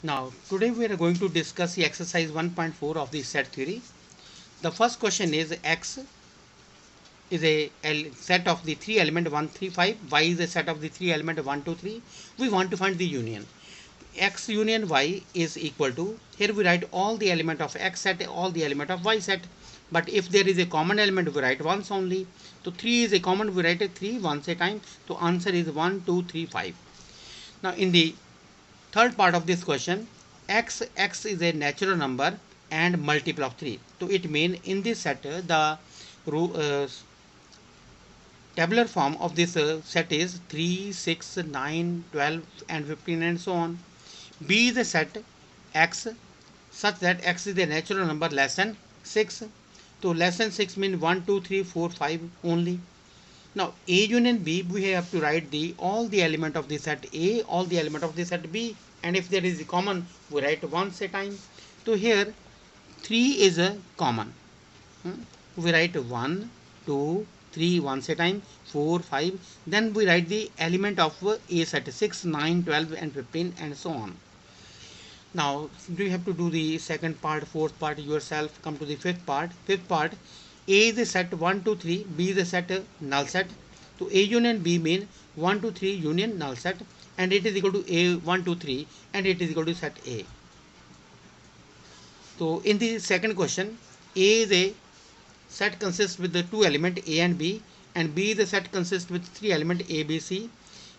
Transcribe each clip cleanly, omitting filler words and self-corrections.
Now, today we are going to discuss the exercise 1.4 of the set theory. The first question is X is a set of the three element 1, 3, 5. Y is a set of the three element 1, 2, 3. We want to find the union. X union Y is equal to, here we write all the element of X set, all the element of Y set. But if there is a common element, we write once only. So 3 is a common, we write it 3 once a time. So answer is 1, 2, 3, 5. Now in the third part of this question, x is a natural number and multiple of 3. So it means in this set the tabular form of this set is 3, 6, 9, 12 and 15 and so on. B is a set x such that x is a natural number less than 6. So less than 6 means 1, 2, 3, 4, 5 only. Now A union B, we have to write the all the element of the set A, all the element of the set B, and if there is a common, we write once a time. So here 3 is a common. We write 1, 2, 3 once a time, 4, 5. Then we write the element of A set 6, 9, 12 and 15 and so on. Now you have to do the second part, fourth part yourself. Come to the fifth part. Fifth part, A is a set 1, 2, 3, B is a set null set. So A union B means 1, 2, 3 union null set, and it is equal to A 1, 2, 3 and it is equal to set A. So in the second question, A is a set consists with the two element A and B, and B is a set consists with three element A, B, C.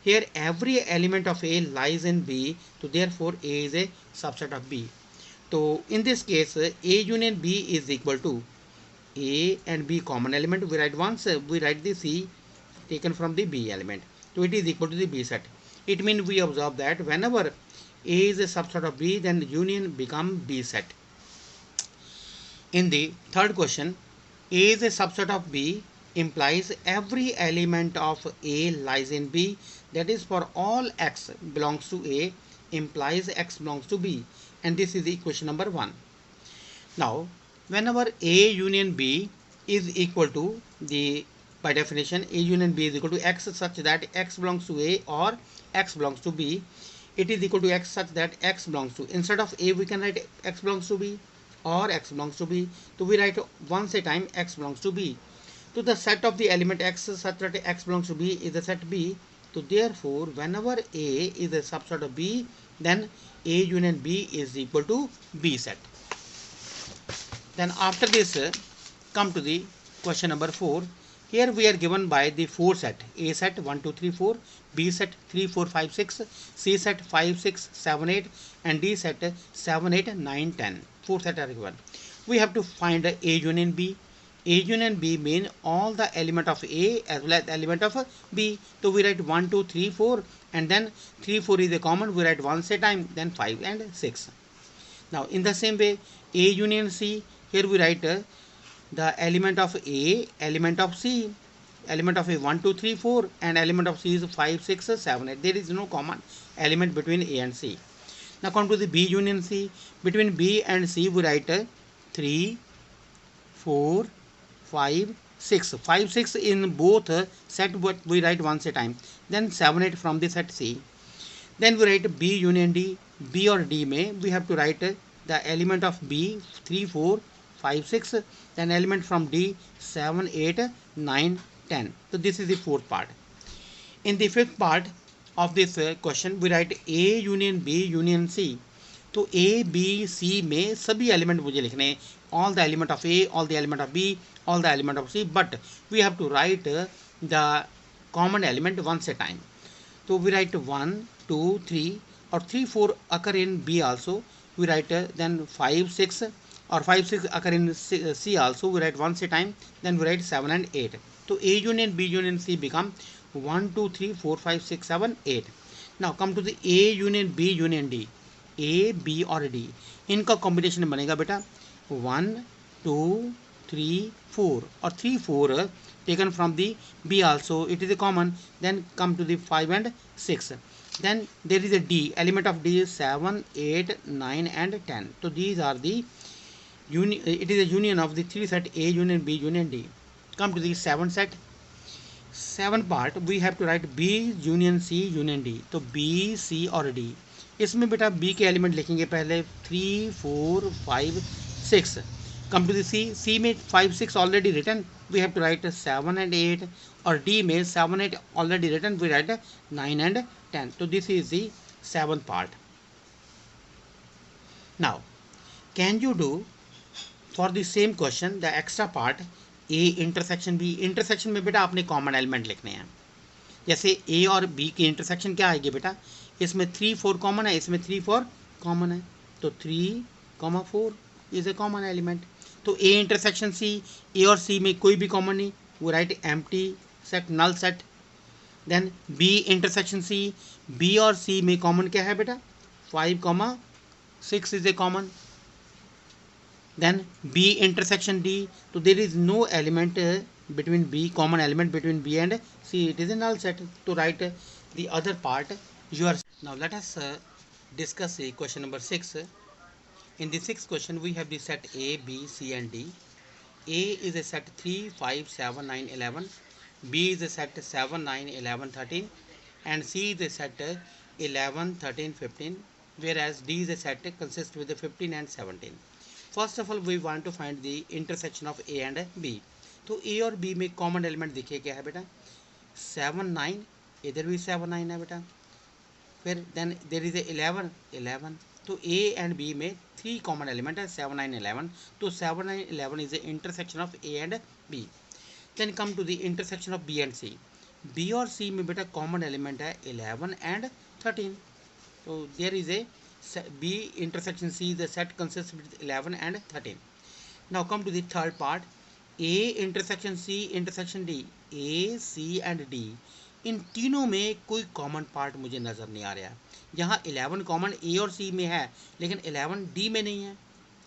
Here every element of A lies in B, so therefore A is a subset of B. So in this case, A union B is equal to A and B common element. We write once, we write the C taken from the B element. So it is equal to the B set. It means we observe that whenever A is a subset of B, then union become B set. In the third question, A is a subset of B implies every element of A lies in B. That is, for all x belongs to A implies x belongs to B, and this is the equation number 1. Now whenever A union B is equal to the, by definition A union B is equal to x such that x belongs to A or x belongs to B, it is equal to x such that x belongs to, instead of A we can write x belongs to B or x belongs to B. So we write once a time x belongs to B. So the set of the element x such that x belongs to B is the set B. So therefore whenever A is a subset of B, then A union B is equal to B set. Then after this, come to the question number 4. Here we are given by the 4 set. A set 1, 2, 3, 4, B set 3, 4, 5, 6, C set 5, 6, 7, 8 and D set 7, 8, 9, 10. 4 set are given. We have to find A union B. A union B mean all the element of A as well as element of B. So we write 1, 2, 3, 4 and then 3, 4 is a common. We write once a time, then 5 and 6. Now in the same way, A union C, here we write the element of A, element of C, element of A 1, 2, 3, 4 and element of C is 5, 6, 7, 8. There is no common element between A and C. Now come to the B union C. Between B and C we write 3, 4, 5, 6. 5, 6 in both set, but we write once a time. Then 7, 8 from the set C. Then we write B union D. B or D may we have to write the element of B 3, 4, 5, 6, then element from D 7, 8, 9, 10. So this is the fourth part. In the fifth part of this question, we write A union B union C. तो A, B, C में सभी element मुझे लिखने हैं, all the element of A, all the element of B, all the element of C, but we have to write the common element once a time. So we write 1, 2, 3 or 3, 4 occur in B also. We write then 5, 6 or 5, 6 occur in C also. We write once a time. Then we write 7 and 8. So A union B union C become 1, 2, 3, 4, 5, 6, 7, 8. Now come to the A union B union D. A, B और D इनका combination बनेगा बेटा 1, 2, 3, 4 और 3, 4 taken from the B also, it is a common. Then come to the 5 and 6. Then there is a D, element of D is 7, 8, 9 and 10. So these are the it is a union of the 3 set A union B union D. Come to the 7 set. 7 part we have to write B union C union D. So B, C or D. इसमें बेटा B के element लिखेंगे पहले 3 4 5 6. कम to the सी में 5 6 already written, we have to write 7 and 8. और D में 7 8 already written, we write 9 and 10. तो this is the 7th part. Now can you do for the same question the extra part A intersection B. Intersection में बेटा आपने common element लिखने हैं. जैसे ए और बी की इंटरसेक्शन क्या आएगी बेटा, इसमें 3 4 कॉमन है, इसमें 3 4 कॉमन है, तो 3 4 इज ए कॉमन एलिमेंट. तो ए इंटरसेक्शन सी, ए और सी में कोई भी कॉमन नहीं, वो right empty set, null set. Then B intersection C, B और सी में कॉमन क्या है बेटा, 5 6 is a common. Then B intersection D, so there is no element between B, common element between B and C, it is a null set. To write the other part you are. Now let us discuss question number 6. In the sixth question we have the set A, B, C and D. A is a set 3 5 7 9 11, B is a set 7 9 11 13, and C is a set 11 13 15, whereas D is a set consists with the 15 and 17. First of all we want to find the intersection of A and B. तो A और B में common element देखिए क्या है बेटा, 7 9, इधर भी 7 9 है बेटा. फिर देन देर इज ए 11 11. तो ए एंड बी में 3 कॉमन एलिमेंट है, 7 9 11. तो 7 9 11 is A intersection of A and B. Then come to the intersection of B and C. B और सी में बेटा कॉमन एलिमेंट है 11 एंड 13. तो there is A B intersection C, the set consists with 11 and 13. Now come to the third part, A intersection C intersection D. A, C and D, इन तीनों में कोई common part मुझे नज़र नहीं आ रहा. यहाँ 11 कॉमन A और C में है, लेकिन 11 D में नहीं है,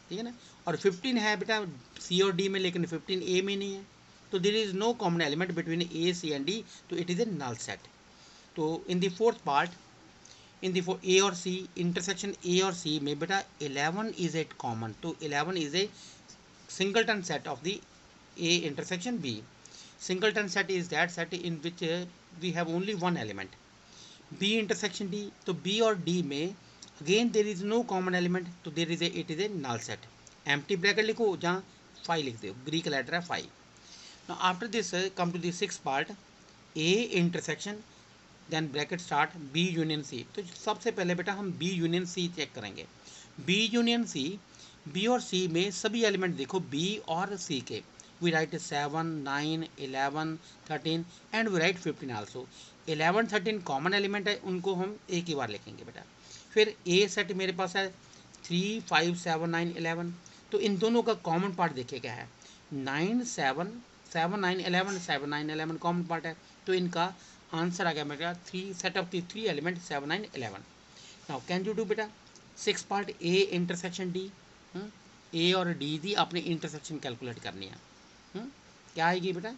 ठीक है ना. और 15 है बेटा C और D में, लेकिन 15 A में नहीं है. तो there is no common element between A, C and D, तो it is a null set. तो in the fourth part, in the A और सी इंटरसेक्शन ए और सी में बेटा 11 इज ए कॉमन. तो 11 is a singleton set of the A intersection B. Singleton set is that set in which we have only one element. B intersection D, तो B और D में again there is no common element, तो there is a it is a null set. Empty bracket लिखो, जहाँ 5 लिख दो, Greek letter है 5. Now after this come to the six part, A intersection then bracket start B union C. तो सबसे पहले बेटा हम बी यूनियन सी चेक करेंगे. बी यूनियन सी, बी और सी में सभी एलिमेंट देखो बी और सी के, we write 7 9 11 13 and we write 15 also. 11 13 common element है, उनको हम एक ही बार लिखेंगे बेटा. फिर ए सेट मेरे पास है 3 5 7 9 11. तो इन दोनों का कॉमन पार्ट देखिए क्या है, 9 7 7 9 11 7 9 11 कॉमन पार्ट है. तो इनका आंसर आ गया मेरा 3 set of the 3 element 7 9 11. Now can you do बेटा six part A intersection D. A और डी दी अपनी इंटरसेक्शन कैलकुलेट करनी है. क्या आएगी बेटा,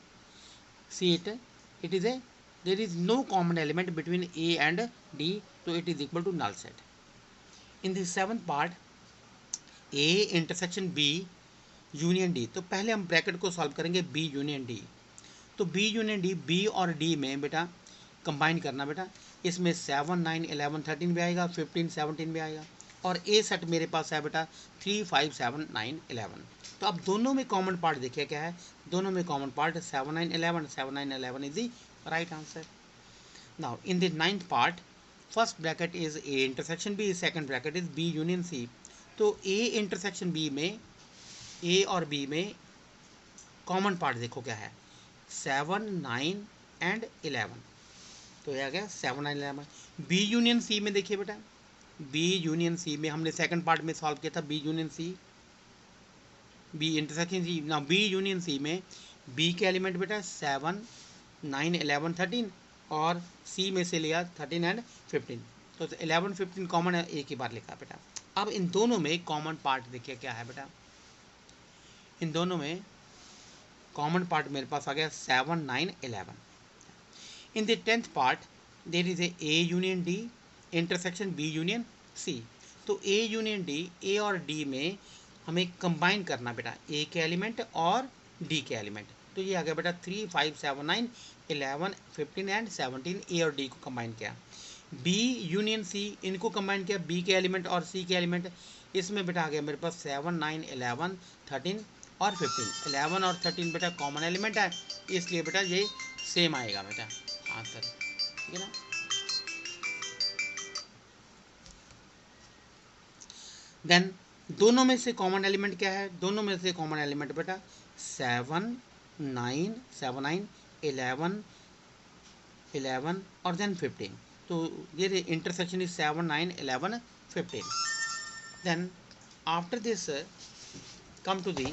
see it is a there is no common element between A and D, तो it is equal to null set. In the seventh part, A intersection B union D. तो पहले हम ब्रैकेट को सॉल्व करेंगे बी यूनियन डी. तो B union D, B और D में बेटा कंबाइन करना बेटा, इसमें 7 9 11 13 भी आएगा, 15 17 भी आएगा. और ए सेट मेरे पास है बेटा 3 5 7 9 11. तो अब दोनों में कॉमन पार्ट देखिए क्या है, दोनों में common part 7 9 11 7 9 11 is the right answer. Now in the ninth part, first bracket is A intersection B, second bracket is B union C. तो ए इंटरसेक्शन बी में, ए और बी में कॉमन पार्ट देखो क्या है, 7 9 एंड 11. तो यह आ गया 7 9 11. बी यूनियन सी में देखिए बेटा, बी यूनियन सी में हमने सेकंड पार्ट में सॉल्व किया था, B union C, B intersection C. ना बी यूनियन सी में बी के एलिमेंट बेटा 7 9 11 13, और सी में से लिया 13 एंड 15. तो 11 15 कॉमन है, एक ही बार लिखा बेटा. अब इन दोनों में कॉमन पार्ट देखिए क्या है बेटा, इन दोनों में कॉमन पार्ट मेरे पास आ गया 7 9 11. In the 10th part there is A union D intersection B union C. तो ए यूनियन डी, ए और डी में हमें कंबाइन करना बेटा, ए के एलिमेंट और डी के एलिमेंट. तो ये आ गया बेटा 3 5 7 9 11 15 एंड 17, ए और डी को कंबाइन किया. बी यूनियन सी, इनको कंबाइन किया, बी के एलिमेंट और सी के एलिमेंट, इसमें बेटा आ गया मेरे पास 7 9 11 13 और 15। 11 और 13 बेटा कॉमन एलिमेंट है, इसलिए बेटा ये सेम आएगा बेटा आंसर, ठीक है ना। देन दोनों में से कॉमन एलिमेंट क्या है, दोनों में से कॉमन एलिमेंट बेटा 7 9 7 9 11 11 और देन 15, तो ये intersection is 7 9 11 15। Then after this come to the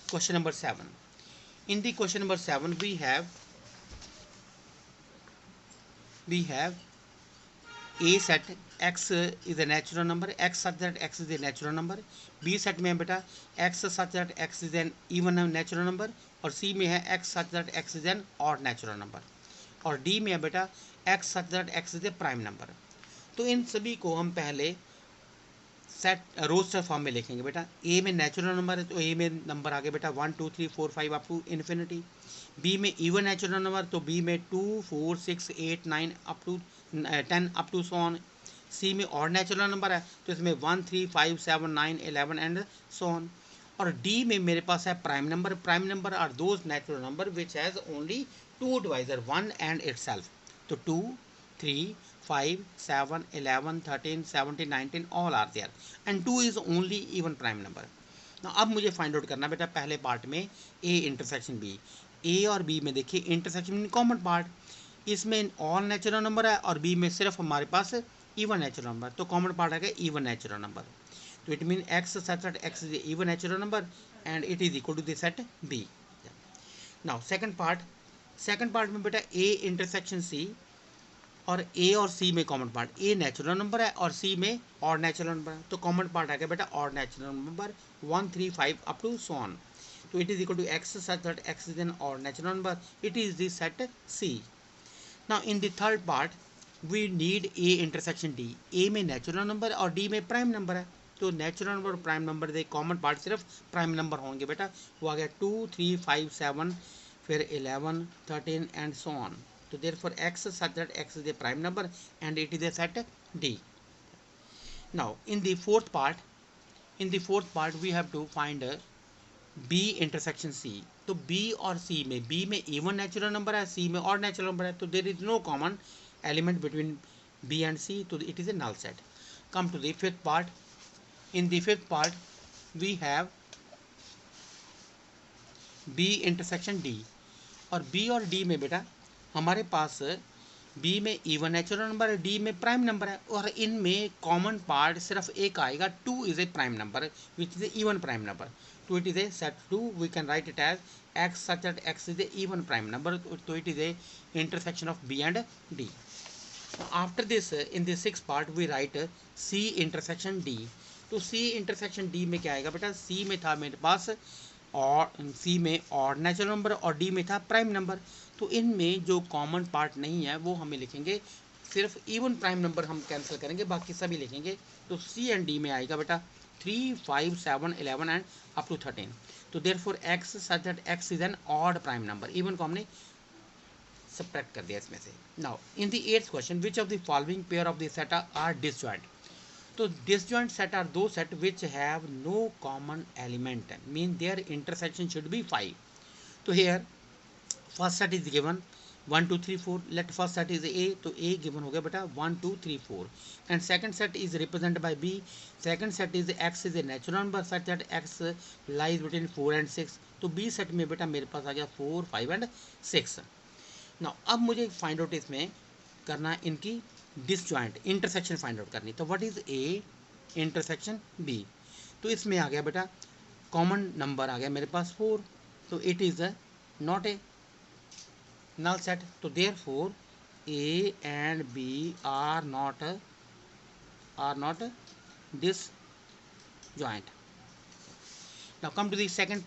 question number 7. In the question number 7 we have a set x is a natural number, x such that x is a natural number, b set में बेटा x such that x is an even natural number, और c में है x such that x is an odd natural number, और d में है बेटा x such that x is a prime number। तो इन सभी को हम पहले सेट रोस्टर फॉर्म में लिखेंगे बेटा। ए में नेचुरल नंबर है तो ए में नंबर आ गया बेटा 1 2 3 4 5 अप टू इन्फिनिटी। बी में इवन नेचुरल नंबर तो बी में 2 4 6 8 9 up to 10 up to so on. C में ऑड नेचुरल नंबर है तो इसमें 1 3 5 7 9 11 एंड सो ऑन। और डी में मेरे पास है prime number. Prime number are those natural number which has only two divisor 1 and itself, तो 2 3 5 7 11 13 17 19 all are there and 2 is only even prime number। now अब मुझे फाइंड आउट करना बेटा पहले पार्ट में ए इंटरसेक्शन बी। ए और बी में देखिए इंटरसेक्शन में कॉमन पार्ट, इसमें ऑल नेचुरल नंबर है और बी में सिर्फ हमारे पास इवन नेचुरल नंबर, तो कॉमन पार्ट है इवन नेचुरल नंबर, तो it mean X such that x is even natural number and it is equal to the set B. Now second part में बेटा ए इंटरसेक्शन सी, और ए और C में common part, a natural number है और C में odd natural number है, तो कॉमन पार्ट आ गया बेटा odd natural number 1 3 5 up to so on, तो it is equal to x such that x is an odd natural number, it is the set C. Now in the third part we need A intersection D. A में natural number और D में prime number है, तो natural number और prime number their common part सिर्फ prime number होंगे बेटा, वो आ गया 2 3 5 7 फिर 11 13 and so on, so therefore x such that x is a prime number and it is a set D। now in the fourth part we have to find B intersection C। तो B और C में, B में even natural number है, C में odd natural number है, तो there is no common element between B and C, तो it is a null set। come to the fifth part। in the fifth part we have B intersection D, और B और D में बेटा हमारे पास B में even natural number है, D में प्राइम नंबर है, और इनमें कॉमन पार्ट सिर्फ एक आएगा, 2 is a prime number which is a even prime number, तो it is a set 2, we can write it as x such that x is a even prime number, तो it is A intersection of B and D। After this in the sixth part we write C intersection D। तो C intersection D में क्या आएगा बेटा, C में था मेरे पास और C में ऑड नेचुरल नंबर और D में था प्राइम नंबर, तो इनमें जो कॉमन पार्ट नहीं है वो हमें लिखेंगे, सिर्फ इवन प्राइम नंबर हम कैंसिल करेंगे, बाकी सभी लिखेंगे, तो C एंड D में आएगा बेटा 3 5 7 11 एंड अप टू 13, तो therefore x such that x is an odd prime number, even को हमने सब्ट्रैक्ट कर दिया इसमें से। Now in the eighth question which of the following pair of the set are disjoint. तो disjoint set are those set which have no common element, mean their intersection should be 5। तो here first set is given 1 2 3 4, let first set is A, तो A given हो गया बेटा 1 2 3 4, and second set is represented by B। second set is x is a natural number such that x lies between 4 and 6, तो B set में बेटा मेरे पास आ गया 4 5 and 6। now अब मुझे फाइंड आउट इसमें करना इनकी डिसजॉइंट इंटरसेक्शन फाइंड आउट करनी, तो what is A intersection B, तो इसमें आ गया बेटा कॉमन नंबर आ गया मेरे पास 4, तो it is not a null set, तो therefore A and B are not disjoint. Now come to the second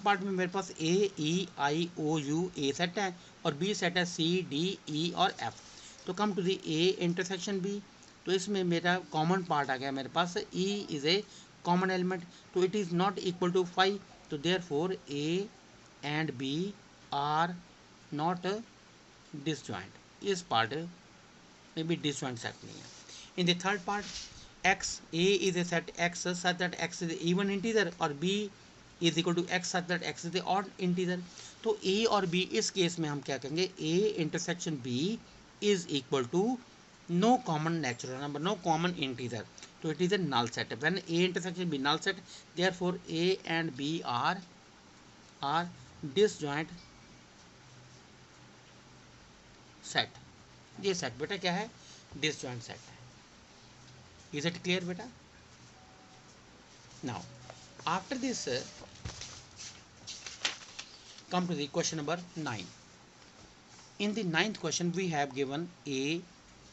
part में मेरे पास ए ई आई ओ यू ए सेट है और बी सेट है सी डी ई और एफ। तो come to the A intersection B, तो इसमें मेरा कॉमन पार्ट आ गया मेरे पास E is a common element, तो it is not equal to 5, तो therefore A and B are not disjoint, इस पार्ट मे बी डिसजॉइंट सेट नहीं है. In the third part, x a is a set x such that x is even integer और b is equal to x such that x is the odd integer. तो a और b इस case में हम क्या कहेंगे, a intersection b is equal to no common natural number, no common integer. So it is a null set. When a intersection b null set, therefore a and b are disjoint set. ये set बेटा क्या है, disjoint set है. Is it clear beta? Now after this come to the question number 9. In the ninth question we have given A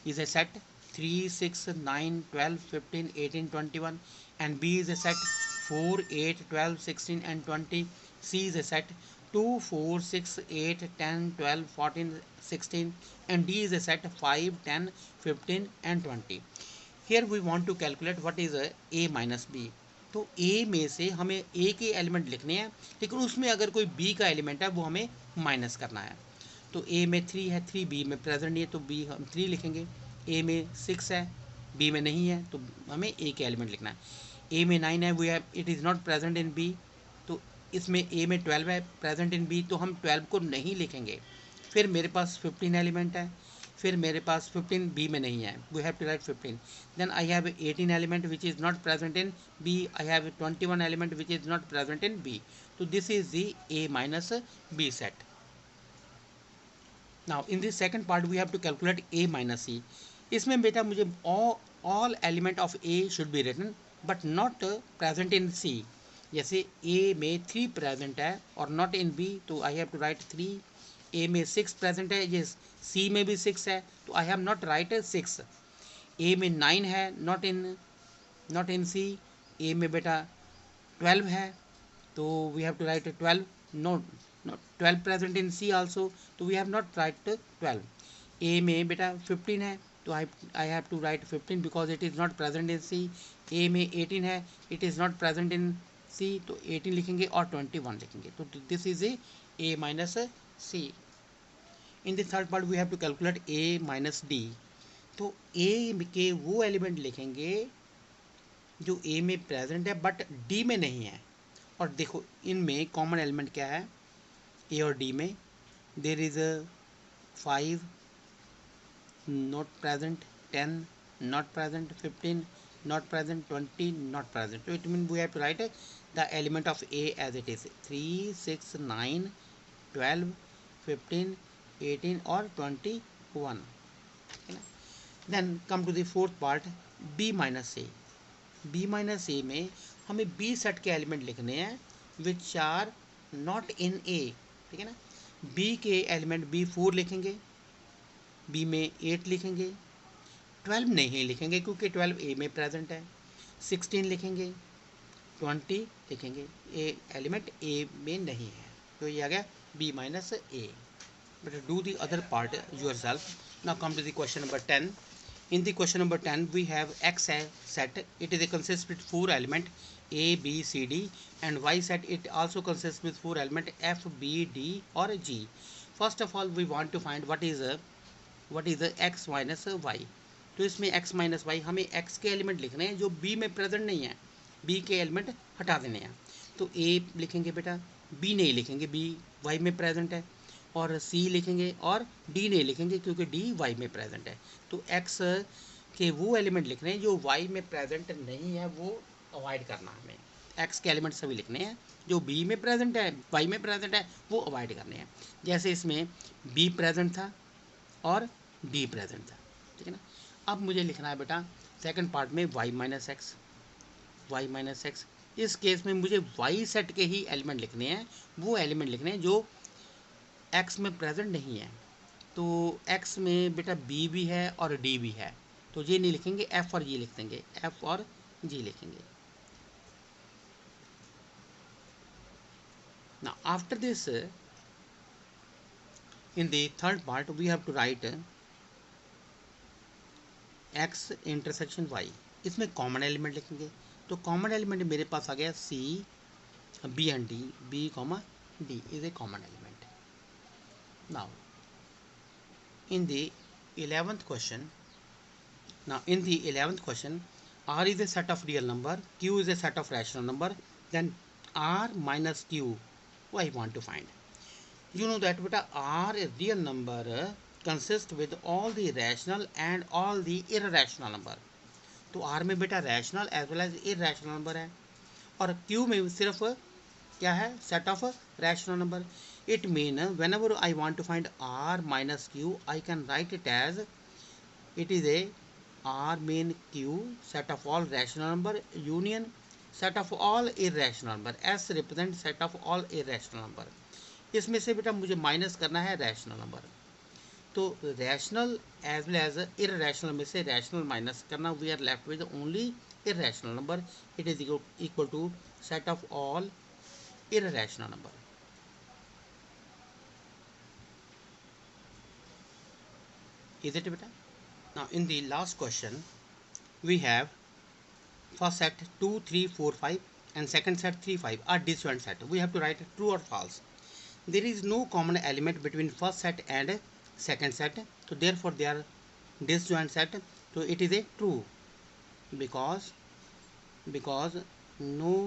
is a set 3, 6, 9, 12, 15, 18, 21 and B is a set 4, 8, 12, 16 and 20. C is a set 2, 4, 6, 8, 10, 12, 14, 16 and D is a set 5, 10, 15 and 20. Here we want to calculate what is a minus b. तो a में से हमें a के element लिखने हैं, लेकिन उसमें अगर कोई b का एलिमेंट है वो हमें माइनस करना है. तो a में 3 है, 3 b में प्रेजेंट नहीं है तो b हम 3 लिखेंगे. a में 6 है, b में नहीं है तो हमें a के एलिमेंट लिखना है. a में 9 है, we have it is not present in b. तो इसमें a में 12 है प्रेजेंट इन b, तो हम 12 को नहीं लिखेंगे. फिर मेरे पास 15 एलिमेंट है, फिर मेरे पास 15 बी में नहीं है, we have to write 15. Then I have 18 element which is not present in B, I have 21 element which is not present in B. तो this is the A minus B set. Now in this second part we have to calculate A minus C. इसमें बेटा मुझे all element of A should be written but not present in C. जैसे A में 3 present है और not in B, तो I have to right 3. ए में 6 present है, ये सी में भी 6 है, तो आई हैव नॉट राइट 6. ए में 9 है, नॉट इन सी. ए में बेटा 12 है, तो we have to write 12. No 12 present in C also, तो we have not write 12. A में बेटा 15 है, तो I have to write 15 because it is not present in C. A में 18 है, it is not present in C, तो 18 लिखेंगे और 21 लिखेंगे. तो this is A minus C. In the third part we have to calculate a minus D. तो a के वो एलिमेंट लिखेंगे जो a में प्रेजेंट है बट d में नहीं है. और देखो इनमें कॉमन एलिमेंट क्या है, a और d में. There is 5 not present, 10 not present, 15 not present, 20 not present. तो it mean we have to write the element of a as it is 3, 6, 9, 12, 15, 18 और 21. Then come to the fourth part b minus A. b minus A में हमें b set के element लिखने हैं which are not in a. ठीक है ना. b के एलिमेंट b 4 लिखेंगे, b में 8 लिखेंगे, 12 नहीं लिखेंगे क्योंकि 12 a में प्रेजेंट है, 16 लिखेंगे, 20 लिखेंगे, ए एलिमेंट a में नहीं है. तो ये आ गया b minus A. But do the other part yourself. Now come to the question number 10. In the question number 10 we have x set. It is a consists with 4 element a, b, c, d and y set. It also consists with 4 element f, b, d or g. First of all we want to find what is x minus y. तो इसमें x minus y हमें x के element लिखने हैं जो b में present नहीं है, b के एलिमेंट हटा देने हैं. तो a लिखेंगे बेटा, b नहीं लिखेंगे, b y में प्रेजेंट है, और C लिखेंगे और D नहीं लिखेंगे क्योंकि D Y में प्रेजेंट है. तो X के वो एलिमेंट लिखने हैं जो Y में प्रेजेंट नहीं है, वो अवॉइड करना है हमें. X के एलिमेंट सभी लिखने हैं, जो B में प्रेजेंट है, Y में प्रेजेंट है, वो अवॉइड करने हैं. जैसे इसमें B प्रेजेंट था और D प्रेजेंट था. ठीक है ना. अब मुझे लिखना है बेटा सेकंड पार्ट में y माइनस एक्स. इस केस में मुझे y सेट के ही एलिमेंट लिखने हैं, वो एलिमेंट लिखने हैं जो x में प्रेजेंट नहीं है. तो x में बेटा b भी है और d भी है, तो ये नहीं लिखेंगे, f और g लिख देंगे, f और g लिखेंगे. Now after this in the third part we have to write x intersection y. इसमें कॉमन एलिमेंट लिखेंगे. तो कॉमन एलिमेंट मेरे पास आ गया c, b and d. b, d is a common element. Now in the 11th question Now in the 11th question, R is a set of real number, Q is a set of rational number, then R minus Q, I want to find. You know that beta R a real number consists with all the rational and all the irrational number. तो R में बेटा rational as well as irrational number है, और Q में सिर्फ क्या है, set of rational number. It mean whenever I want to find R minus Q, I can write it as it is a R mean Q set of all rational number union set of all irrational number. S represent set of all irrational number. इसमें से बेटा मुझे minus करना है rational number, तो rational as well as irrational में से rational minus करना, we are left with only irrational number. It is equal to set of all irrational number. Is it बेटा? Now in the last question we have first set 2 3 4 5 and second set 3 5 are disjoint set. We have to write true or false. There is no common element between first set and second set, so therefore they are disjoint set. So it is a true because no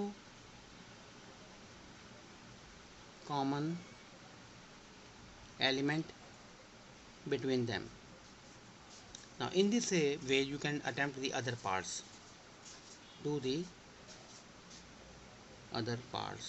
common element between them. Now in this way you can attempt the other parts. Do the other parts.